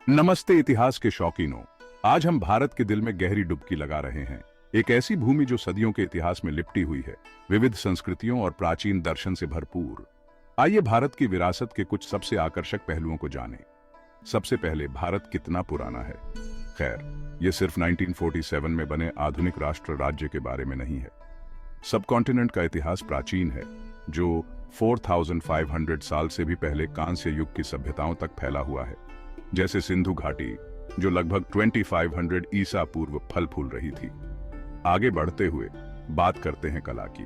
नमस्ते इतिहास के शौकीनों। आज हम भारत के दिल में गहरी डुबकी लगा रहे हैं। एक ऐसी भूमि जो सदियों के इतिहास में लिपटी हुई है, विविध संस्कृतियों और प्राचीन दर्शन से भरपूर। आइए भारत की विरासत के कुछ सबसे आकर्षक पहलुओं को जानें। सबसे पहले, भारत कितना पुराना है। खैर, यह सिर्फ 1947 में बने आधुनिक राष्ट्र राज्य के बारे में नहीं है। सबकॉन्टिनेंट का इतिहास प्राचीन है, जो 4500 साल से भी पहले कांस्य युग की सभ्यताओं तक फैला हुआ है। जैसे सिंधु घाटी, जो लगभग 2500 ईसा पूर्व फल फूल रही थी। आगे बढ़ते हुए बात करते हैं कला की।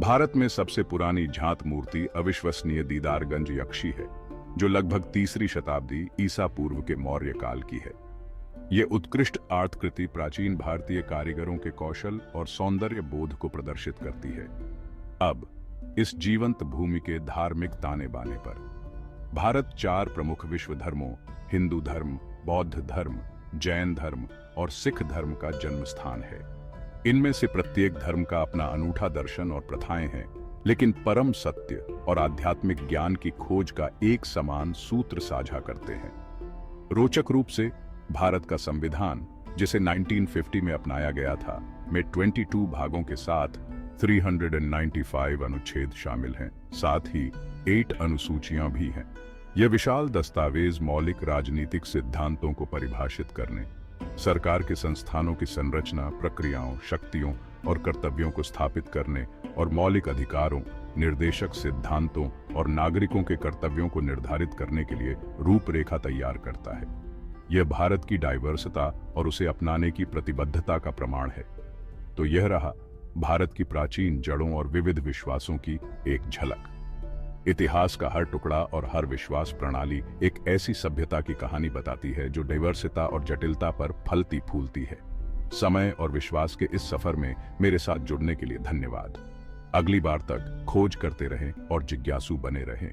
भारत में सबसे पुरानी झांत मूर्ति अविश्वसनीय दीदारगंज यक्षी है, जो लगभग 3री शताब्दी ईसा पूर्व के मौर्य काल की है। यह उत्कृष्ट आर्टकृति प्राचीन भारतीय कारीगरों के कौशल और सौंदर्य बोध को प्रदर्शित करती है। अब इस जीवंत भूमि के धार्मिक ताने बाने पर, भारत 4 प्रमुख विश्व धर्मों, हिंदू धर्म, बौद्ध धर्म, जैन धर्म और सिख धर्म का जन्म स्थान है। इनमें से प्रत्येक धर्म का अपना अनूठा दर्शन और प्रथाएं हैं, लेकिन परम सत्य और आध्यात्मिक ज्ञान की खोज का एक समान सूत्र साझा करते हैं। रोचक रूप से भारत का संविधान, जिसे 1950 में अपनाया गया था, में 22 भागों के साथ 395 अनुच्छेद शामिल हैं। साथ ही 8 अनुसूचियां भी हैं। यह विशाल दस्तावेज मौलिक राजनीतिक सिद्धांतों को परिभाषित करने, सरकार के संस्थानों की संरचना, प्रक्रियाओं, शक्तियों और कर्तव्यों को स्थापित करने और मौलिक अधिकारों, निर्देशक सिद्धांतों और नागरिकों के कर्तव्यों को निर्धारित करने के लिए रूपरेखा तैयार करता है। यह भारत की डाइवर्सिटी और उसे अपनाने की प्रतिबद्धता का प्रमाण है। तो यह रहा भारत की प्राचीन जड़ों और विविध विश्वासों की एक झलक। इतिहास का हर टुकड़ा और हर विश्वास प्रणाली एक ऐसी सभ्यता की कहानी बताती है जो डाइवर्सिटी और जटिलता पर फलती फूलती है। समय और विश्वास के इस सफर में मेरे साथ जुड़ने के लिए धन्यवाद। अगली बार तक खोज करते रहें और जिज्ञासु बने रहें।